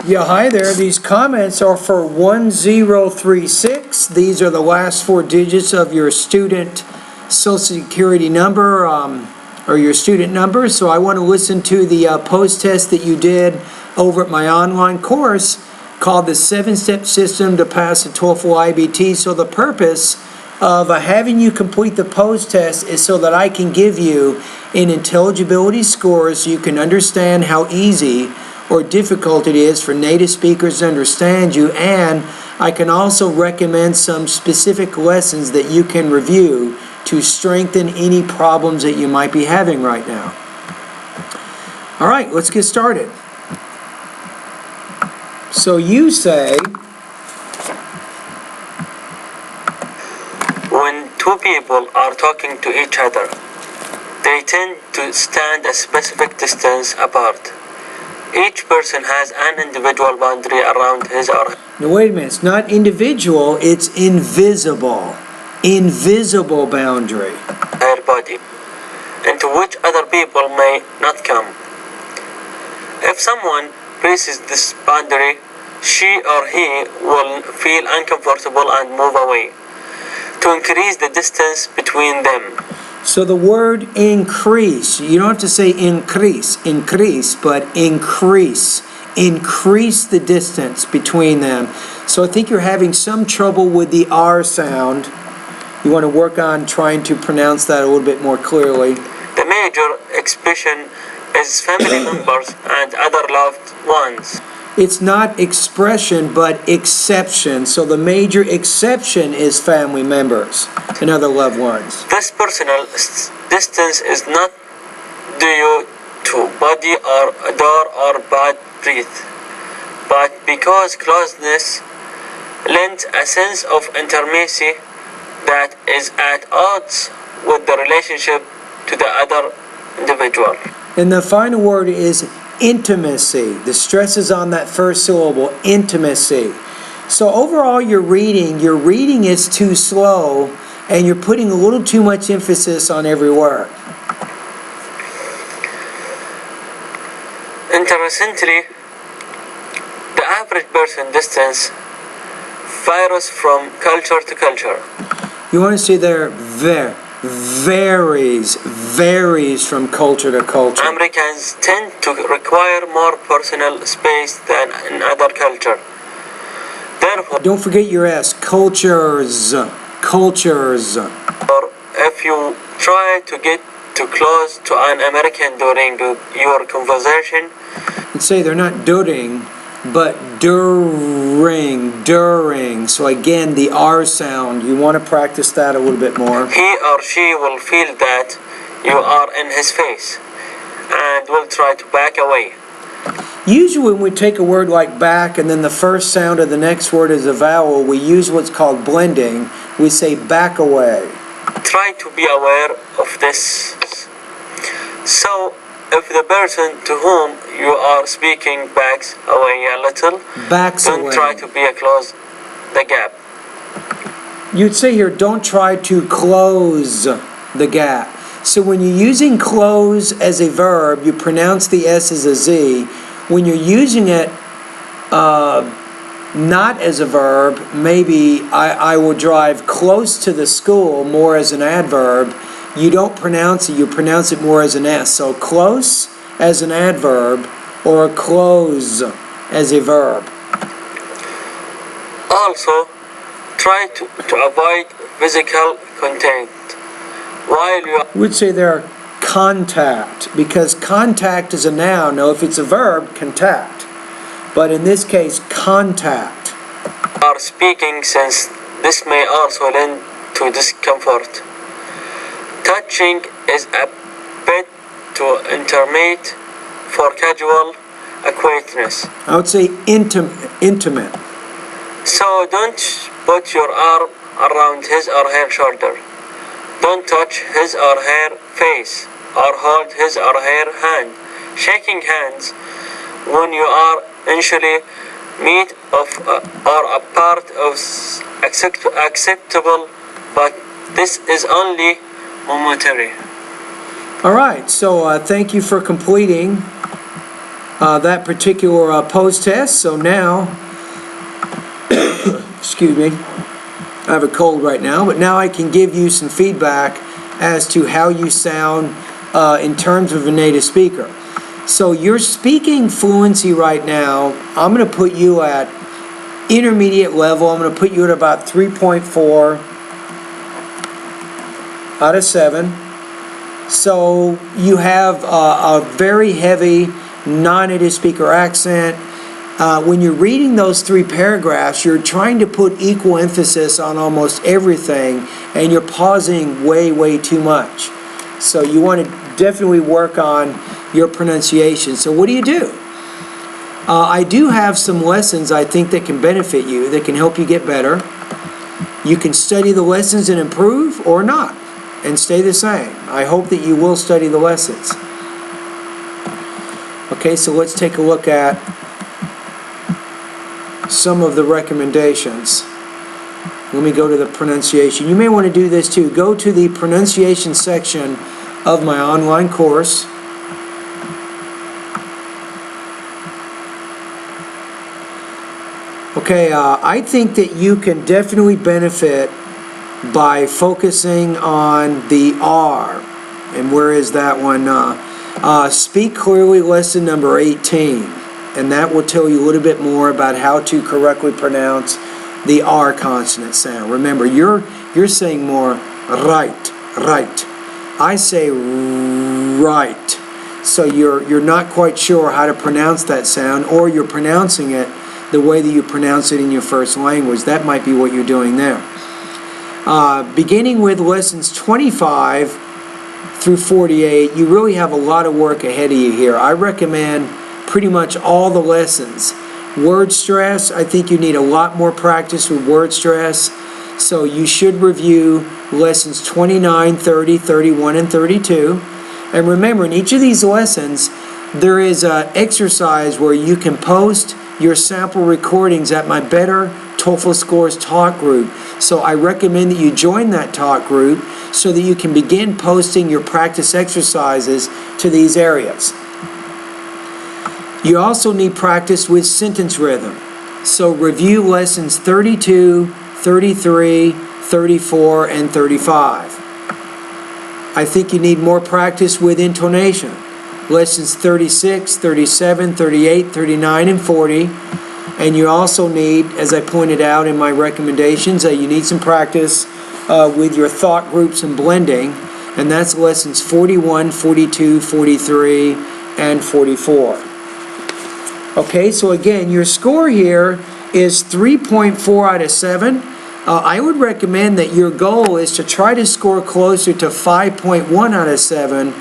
Yeah, hi there. These comments are for 1036. These are the last four digits of your student Social Security number or your student number. So I want to listen to the post-test that you did over at my online course called the 7-Step System to Pass the TOEFL IBT. So the purpose of having you complete the post-test is so that I can give you an intelligibility score so you can understand how easy or difficult it is for native speakers to understand you, and I can also recommend some specific lessons that you can review to strengthen any problems that you might be having right now. All right, let's get started. So you say, when two people are talking to each other, they tend to stand a specific distance apart. Each person has an individual boundary around his or her. Now wait a minute, it's not individual, it's invisible. Invisible boundary. Her body, into which other people may not come. If someone passes this boundary, she or he will feel uncomfortable and move away to increase the distance between them. So the word increase, you don't have to say increase, but increase. Increase the distance between them. So I think you're having some trouble with the R sound. You want to work on trying to pronounce that a little bit more clearly. The major expression is family members and other loved ones. It's not expression, but exception. So the major exception is family members and other loved ones. This personal distance is not due to body or odor or bad breath, but because closeness lends a sense of intimacy that is at odds with the relationship to the other individual. And the final word is intimacy. The stress is on that first syllable, intimacy. So overall your reading is too slow and you're putting a little too much emphasis on every word. Interestingly, the average person distance varies from culture to culture. You want to say there varies from culture to culture. Americans tend to require more personal space than in other culture. Therefore, don't forget your S, cultures. or if you try to get too close to an American during your conversation, and say they're not during, but during. So again, the R sound, you want to practice that a little bit more. he or she will feel that you are in his face and will try to back away. Usually when we take a word like back and then the first sound of the next word is a vowel, we use what's called blending. We say back away. Try to be aware of this. So, if the person to whom you are speaking backs away a little, don't try to close the gap. You'd say here, don't try to close the gap. So when you're using close as a verb, you pronounce the S as a Z. When you're using it not as a verb, maybe I will drive close to the school more as an adverb. You don't pronounce it, you pronounce it more as an S. So close as an adverb or close as a verb. Also, try to avoid physical contact while you would say there contact, because contact is a noun. Now if it's a verb, contact. But in this case, contact. are speaking, since this may also lend to discomfort. Touching is a bit too intimate for casual acquaintance. I would say intimate. So don't put your arm around his or her shoulder. Don't touch his or her face or hold his or her hand. Shaking hands when you are initially meet or a part of acceptable, but this is only momentary. All right, so thank you for completing that particular post test. So now, excuse me, I have a cold right now, but now I can give you some feedback as to how you sound in terms of a native speaker. So your speaking fluency right now, I'm going to put you at intermediate level. I'm going to put you at about 3.4 out of 7. So you have a very heavy non-native speaker accent. When you're reading those 3 paragraphs, you're trying to put equal emphasis on almost everything, and you're pausing way too much. So you want to definitely work on your pronunciation. So what do? I do have some lessons I think that can benefit you, that can help you get better. You can study the lessons and improve, or not, and stay the same. I hope that you will study the lessons. Okay, so let's take a look at some of the recommendations. Let me go to the pronunciation. You may want to do this too. Go to the pronunciation section of my online course. Okay, I think that you can definitely benefit by focusing on the R. And where is that one? Speak clearly, lesson number 18. And that will tell you a little bit more about how to correctly pronounce the R consonant sound. Remember, you're saying more right. I say right. So you're not quite sure how to pronounce that sound, or you're pronouncing it the way that you pronounce it in your first language. That might be what you're doing there. Beginning with lessons 25 through 48, you really have a lot of work ahead of you here. I recommend pretty much all the lessons. Word stress, I think you need a lot more practice with word stress. So you should review lessons 29, 30, 31, and 32. And remember, in each of these lessons, there is an exercise where you can post your sample recordings at my Better TOEFL Scores talk group. So I recommend that you join that talk group so that you can begin posting your practice exercises to these areas. You also need practice with sentence rhythm. So review lessons 32, 33, 34, and 35. I think you need more practice with intonation. Lessons 36, 37, 38, 39, and 40. And you also need, as I pointed out in my recommendations, you need some practice with your thought groups and blending. And that's lessons 41, 42, 43, and 44. Okay, so again, your score here is 3.4 out of 7. I would recommend that your goal is to try to score closer to 5.1 out of 7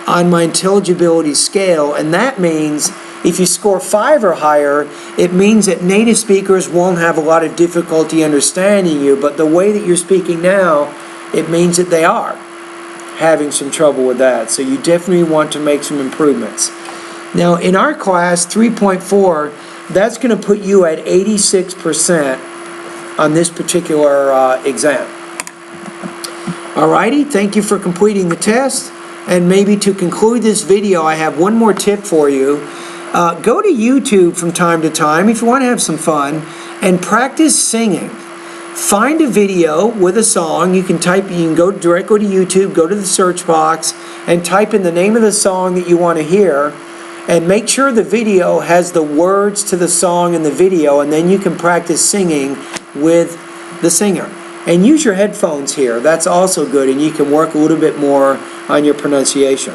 on my intelligibility scale, and that means if you score 5 or higher, it means that native speakers won't have a lot of difficulty understanding you, but the way that you're speaking now, it means that they are having some trouble with that. So you definitely want to make some improvements. Now, in our class, 3.4, that's going to put you at 86% on this particular exam. Alrighty, thank you for completing the test. And maybe to conclude this video, I have one more tip for you. Go to YouTube from time to time if you want to have some fun and practice singing. Find a video with a song. You can go directly to YouTube, go to the search box, and type in the name of the song that you want to hear. And make sure the video has the words to the song in the video, and then you can practice singing with the singer. And use your headphones here. That's also good, and you can work a little bit more on your pronunciation.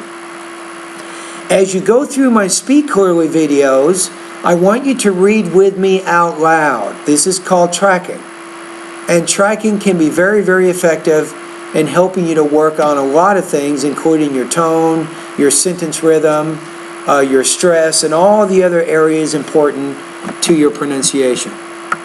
As you go through my Speak Clearly videos, I want you to read with me out loud. This is called tracking. And tracking can be very effective in helping you to work on a lot of things, including your tone, your sentence rhythm, your stress, and all the other areas important to your pronunciation.